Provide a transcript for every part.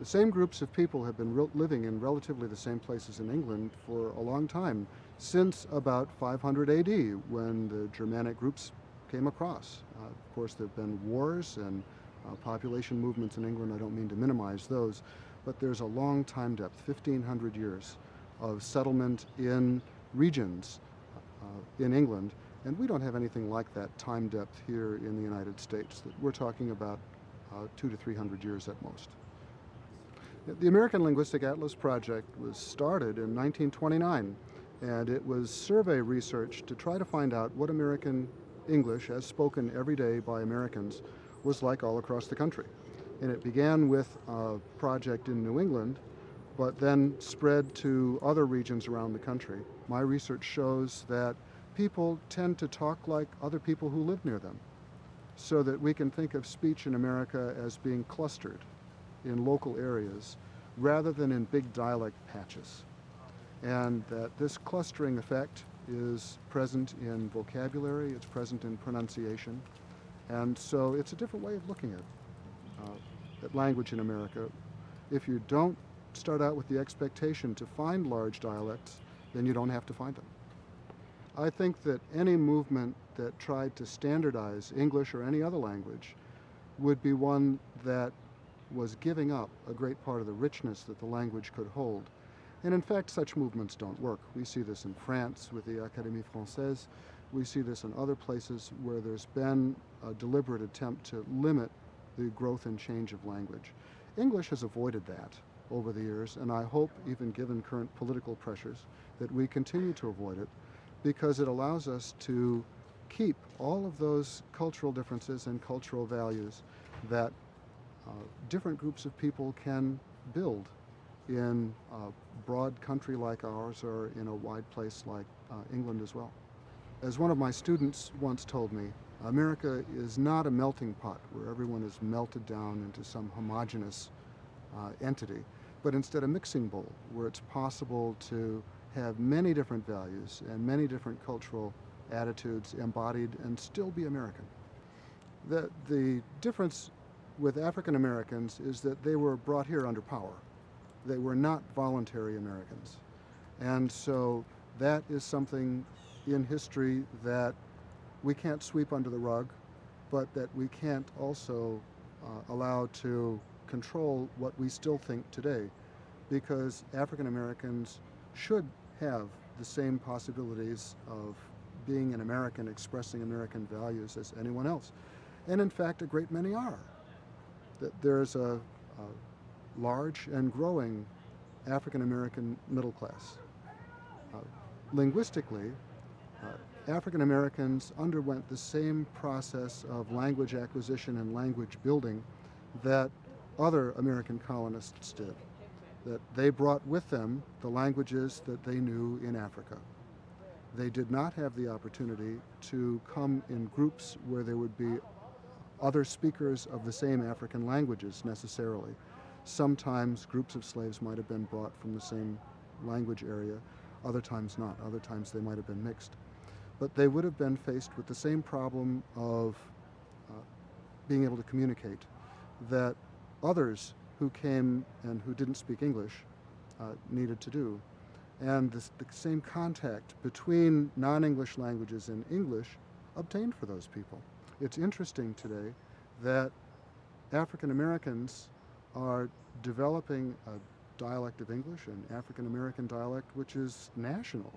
The same groups of people have been living in relatively the same places in England for a long time, since about 500 AD, when the Germanic groups came across. Of course, there have been wars and population movements in England. I don't mean to minimize those, but there's a long time depth, 1,500 years of settlement in regions in England, and we don't have anything like that time depth here in the United States. We're talking about 200 to 300 years at most. The American Linguistic Atlas Project was started in 1929, and it was survey research to try to find out what American English, as spoken every day by Americans, was like all across the country. And it began with a project in New England, but then spread to other regions around the country. My research shows that people tend to talk like other people who live near them, so that we can think of speech in America as being clustered in local areas rather than in big dialect patches. And that this clustering effect is present in vocabulary, it's present in pronunciation, and so it's a different way of looking at language in America. If you don't start out with the expectation to find large dialects, then you don't have to find them. I think that any movement that tried to standardize English or any other language would be one that was giving up a great part of the richness that the language could hold. And in fact, such movements don't work. We see this in France with the Académie Française. We see this in other places where there's been a deliberate attempt to limit the growth and change of language. English has avoided that over the years, and I hope, even given current political pressures, that we continue to avoid it, because it allows us to keep all of those cultural differences and cultural values that different groups of people can build in a broad country like ours, or in a wide place like England as well. As one of my students once told me, America is not a melting pot where everyone is melted down into some homogeneous entity, but instead a mixing bowl where it's possible to have many different values and many different cultural attitudes embodied and still be American. The difference with African Americans is that they were brought here under power. They were not voluntary Americans. And so that is something in history that we can't sweep under the rug, but that we can't also allow to control what we still think today, because African Americans should have the same possibilities of being an American, expressing American values as anyone else. And in fact, a great many are. That there's a large and growing African American middle class. Linguistically, African Americans underwent the same process of language acquisition and language building that other American colonists did. That they brought with them the languages that they knew in Africa. They did not have the opportunity to come in groups where there would be other speakers of the same African languages necessarily. Sometimes groups of slaves might have been brought from the same language area, other times not. Other times they might have been mixed. But they would have been faced with the same problem of being able to communicate that others who came and who didn't speak English needed to do. And the same contact between non-English languages and English obtained for those people. It's interesting today that African Americans are developing a dialect of English, an African American dialect, which is national.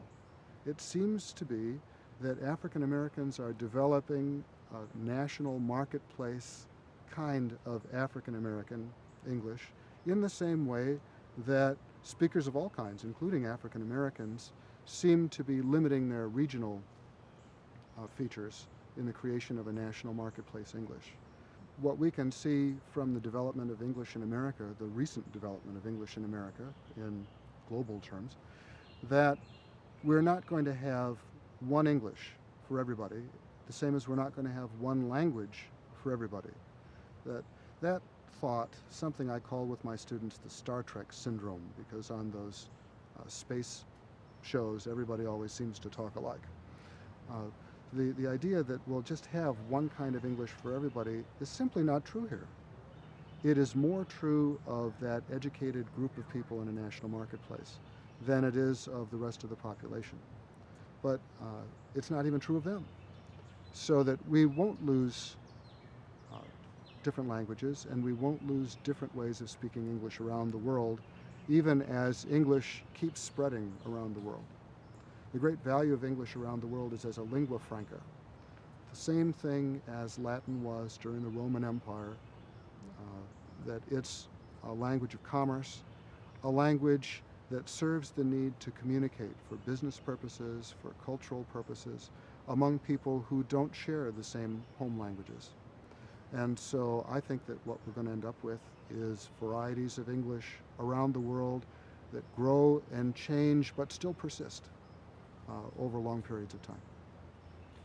It seems to be that African Americans are developing a national marketplace kind of African American English, in the same way that speakers of all kinds, including African Americans, seem to be limiting their regional features in the creation of a national marketplace English. What we can see from the development of English in America, the recent development of English in America in global terms, that we're not going to have one English for everybody, the same as we're not going to have one language for everybody. That thought, something I call with my students the Star Trek syndrome, because on those space shows everybody always seems to talk alike. The idea that we'll just have one kind of English for everybody is simply not true here. it is more true of that educated group of people in a national marketplace than it is of the rest of the population. But it's not even true of them. So that we won't lose uh, different languages, and we won't lose different ways of speaking English around the world, even as English keeps spreading around the world. The great value of English around the world is as a lingua franca. The same thing as Latin was during the Roman Empire, that it's a language of commerce, a language that serves the need to communicate for business purposes, for cultural purposes, among people who don't share the same home languages. And so I think that what we're going to end up with is varieties of English around the world that grow and change but still persist over long periods of time.